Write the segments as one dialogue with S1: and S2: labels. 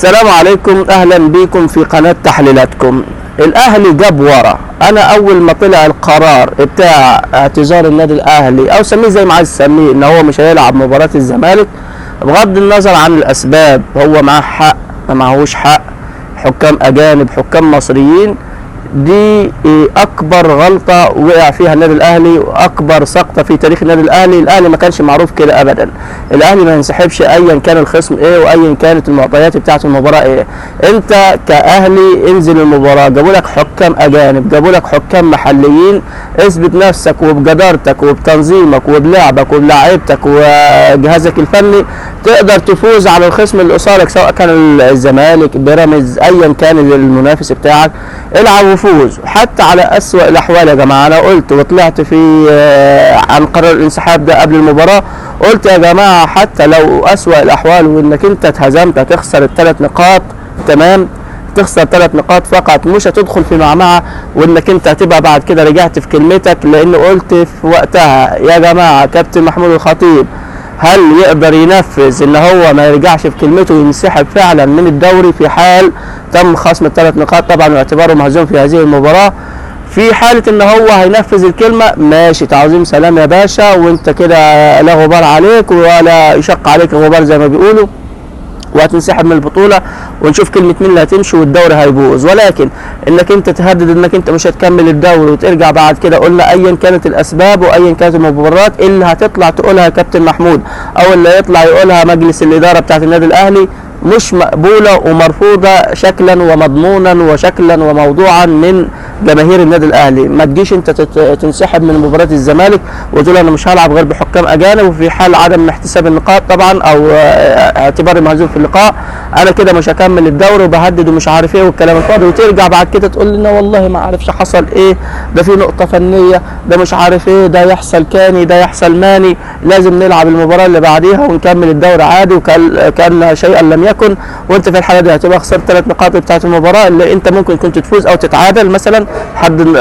S1: السلام عليكم، اهلا بكم في قناة تحليلاتكم. الاهلي جاب ورا. انا اول ما طلع القرار بتاع اعتذار النادي الاهلي او سميه زي ما عايز تسميه ان هو مش هيلعب مباراة الزمالك، بغض النظر عن الاسباب، هو معاه حق ما معهوش حق، حكام اجانب حكام مصريين، دي اكبر غلطه وقع فيها النادي الاهلي واكبر سقطه في تاريخ النادي الاهلي. الاهلي ما كانش معروف كده ابدا. الاهلي ما ينسحبش ايا كان الخصم ايه وايا كانت المعطيات بتاعه المباراه ايه. انت كاهلي انزل المباراه، جابوا لك حكام اجانب، جابوا لك حكام محليين، اثبت نفسك وبجدارتك وبتنظيمك وبلعبك وبلاعيبتك وجهازك الفني تقدر تفوز على الخصم اللي قصادك، سواء كان الزمالك بيراميدز ايا كان المنافس بتاعك، العب وفوز حتى على اسوأ الاحوال. يا جماعه انا قلت وطلعت في عن قرار الانسحاب ده قبل المباراه، قلت يا جماعه حتى لو اسوأ الاحوال وانك انت اتهزمت تخسر الثلاث نقاط، تمام، تخسر 3 نقاط فقط، مش هتدخل في معمعه وانك انت هتبقى بعد كده رجعت في كلمتك، لان قلت في وقتها يا جماعه كابتن محمود الخطيب هل يقدر ينفذ ان هو ما يرجعش في كلمته وينسحب فعلا من الدوري في حال تم خصم ال3 نقاط طبعا واعتباره مهزوم في هذه المباراه. في حاله ان هو هينفذ الكلمه ماشي، تعظيم سلام يا باشا، وانت كده لا غبار عليك ولا يشق عليك غبار زي ما بيقولوا، وهتنسحب من البطوله ونشوف كلمه مين اللي هتمشي والدوري هيبوظ. ولكن انك انت تهدد انك انت مش هتكمل الدوري وترجع بعد كده، قلنا ايا كانت الاسباب وايا كانت المبررات اللي هتطلع تقولها كابتن محمود او اللي يطلع يقولها مجلس الاداره بتاعت النادي الاهلي مش مقبوله ومرفوضه شكلا ومضمونا وشكلا وموضوعا من جماهير النادي الاهلي. ما تجيش انت تنسحب من مباراه الزمالك وتقول انا مش هلعب غير بحكام اجانب، وفي حال عدم احتساب النقاط طبعا او اعتباري مهزوم في اللقاء انا كده مش هكمل الدوري وبهدد ومش عارف ايه والكلام الفاضي، وترجع بعد كده تقول لنا والله ما عارفش حصل ايه، ده في نقطه فنيه، ده مش عارف ايه، ده يحصل كاني، ده يحصل ماني، لازم نلعب المباراه اللي بعديها ونكمل الدوري عادي وكان شيئا لم يكن. وانت في الحاله دي هتبقى خسرت 3 نقاط بتاعت المباراه اللي انت ممكن كنت تفوز او تتعادل مثلا،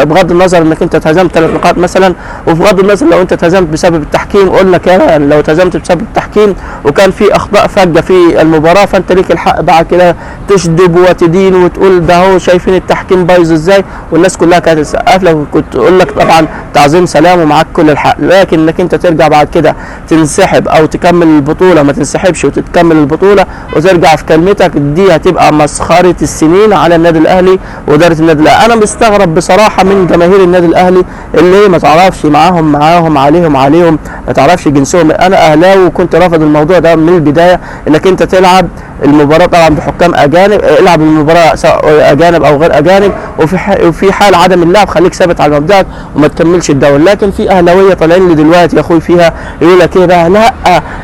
S1: بغض النظر انك انت اتهزمت 3 نقاط مثلا، وبغض النظر لو انت اتهزمت بسبب التحكيم، قلنا كمان لو اتهزمت بسبب التحكيم وكان في اخطاء فجه في المباراه فانت ليك الحق بعد كده تشدب وتدين وتقول ده هو شايفين التحكيم بايظ ازاي، والناس كلها كانت تسقف لك، وكنت تقول لك طبعا تعظيم سلام ومعاك كل الحق. لكن انك انت ترجع بعد كده تنسحب او تكمل البطوله، ما تنسحبش وتكمل البطوله وترجع في كلمتك، دي هتبقى مسخره السنين على النادي الاهلي واداره النادي الاهلي. انا مستغرب بصراحه من جماهير النادي الاهلي اللي ما تعرفش معاهم عليهم ما تعرفش جنسهم. انا اهلاوي وكنت رافض الموضوع ده من البدايه، انك انت تلعب المباراه طبعا بحكام اجانب، العب المباراه سواء اجانب او غير اجانب، وفي حال عدم اللعب خليك ثابت على مبدأك وما تكملش الدوري. لكن في اهلاويه طالعين لي دلوقتي يا اخوي فيها يقول لك ايه بقى، لا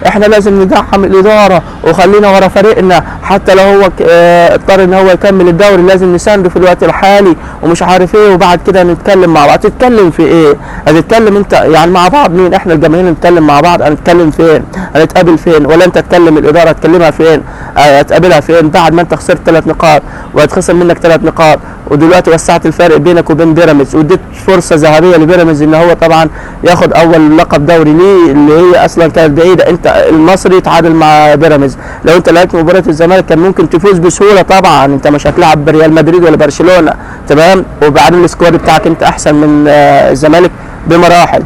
S1: احنا لازم ندعم الاداره وخلينا ورا فريقنا حتى لو هو اضطر ان هو يكمل الدوري لازم نسانده في الوقت الحالي ومش عارف ايه، وبعد كده نتكلم مع بعض. تتكلم في ايه؟ هتتكلم انت يعني مع بعض مين؟ احنا الجماهير نتكلم مع بعض، هنتكلم فين؟ هنتقابل فين؟ ولا انت تكلم الاداره تكلمها فين؟ هتقابلها فين بعد ما انت خسرت 3 نقاط وهتخسر منك 3 نقاط، ودلوقتي وسعت الفارق بينك وبين بيراميدز واديت فرصه ذهبيه لبيراميدز ان هو طبعا ياخد اول لقب دوري ليه اللي هي اصلا كانت بعيده. انت المصري تعادل مع بيراميدز، لو انت لعبت مباراه الزمالك كان ممكن تفوز بسهوله طبعا، انت مش هتلعب بريال مدريد ولا برشلونه، تمام، وبعدين السكواد بتاعك انت احسن من الزمالك بمراحل.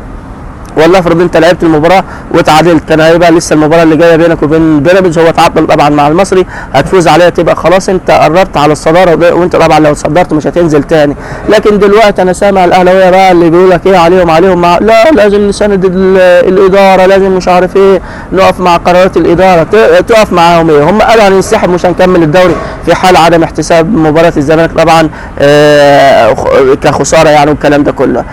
S1: والله افرض انت لعبت المباراه وتعادلت، كان هيبقى لسه المباراه اللي جايه بينك وبين بيراميدز، هو تعادل طبعا مع المصري، هتفوز عليها تبقى خلاص انت قربت على الصداره، وانت طبعا لو صدرت مش هتنزل تاني. لكن دلوقتي انا سامع الاهلاويه بقى اللي بيقول لك ايه عليهم لا لازم نساند الاداره، لازم مش عارف ايه، نقف مع قرارات الاداره. تقف معاهم ايه؟ هم قالوا هننسحب مش هنكمل الدوري في حال عدم احتساب مباراه الزمالك طبعا كخساره يعني، والكلام ده كله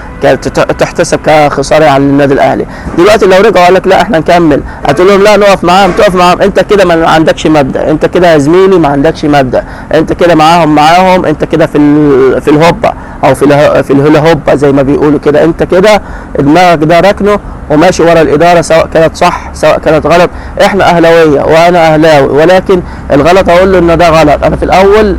S1: تحتسب كخساره يعني النادي الاهلي. دلوقتي لو رجعوا قال لك لا احنا نكمل، هتقول لهم لا نقف معاهم، تقف معاهم انت كده ما عندكش مبدا، انت كده يا زميلي ما عندكش مبدا، انت كده معاهم انت كده في الهوبا او في الهلا هوبا زي ما بيقولوا كده، انت كده دماغك ده ركنه وماشي ورا الاداره سواء كانت صح سواء كانت غلط. احنا اهلاويه وانا اهلاوي، ولكن الغلط اقول له ان ده غلط. انا في الاول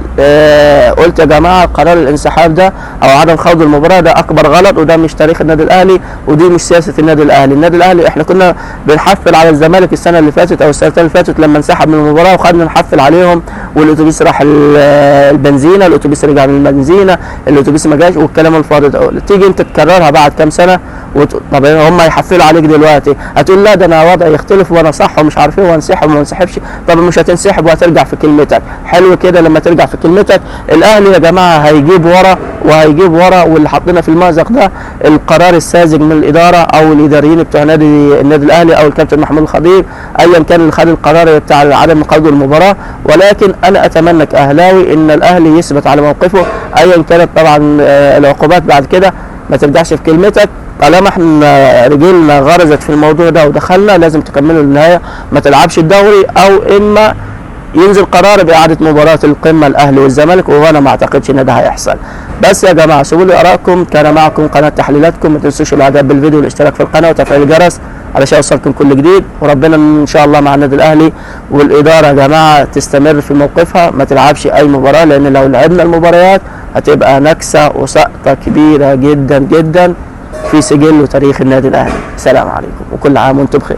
S1: قلت يا جماعه قرار الانسحاب ده او عدم خوض المباراه ده اكبر غلط، وده مش تاريخ النادي الاهلي ودي مش سياسه النادي الاهلي. النادي الاهلي احنا كنا بنحفل على الزمالك السنه اللي فاتت او السنتين اللي فاتت لما انسحب من المباراه، وخدنا نحفل عليهم والاتوبيس راح البنزينه، الاتوبيس رجع من البنزينه، الاتوبيس ما جاش، والكلام الفاضي ده. تيجي انت تكررها بعد كام سنه طب هم يحفلوا عليك دلوقتي، هتقول لا ده انا وضعي يختلف وانا صح ومش عارف ايه وانسحب وما انسحبش. طب مش هتنسحب وهترجع في كلمتك. حلو كده لما ترجع في كلمتك. الاهلي يا جماعه هيجيب ورا وهيجيب ورا، واللي حاطينا في المأزق ده القرار الساذج من الاداره او الاداريين بتوع النادي الاهلي او الكابتن محمود الخطيب، ايا كان اللي خد القرار بتاع عدم قيد المباراه. ولكن انا اتمنى كاهلاوي ان الاهلي يثبت على موقفه ايا كانت طبعا العقوبات بعد كده. ما ترجعش في كلمتك. طالما احنا رجلنا غرزت في الموضوع ده ودخلنا لازم تكملوا للنهايه، ما تلعبش الدوري او اما ينزل قرار باعاده مباراه القمه الاهلي والزمالك، وانا ما اعتقدش ان ده هيحصل. بس يا جماعه سيبوا لي ارائكم. كان معكم قناه تحليلاتكم، ما تنسوش الاعجاب بالفيديو والاشتراك في القناه وتفعيل الجرس علشان يوصلكم كل جديد. وربنا ان شاء الله مع النادي الاهلي، والاداره يا جماعه تستمر في موقفها، ما تلعبش اي مباراه، لان لو لعبنا المباريات هتبقى نكسه وسقطه كبيره جدا جدا في سجل وتاريخ النادي الاهلي. سلام عليكم وكل عام وانتم بخير.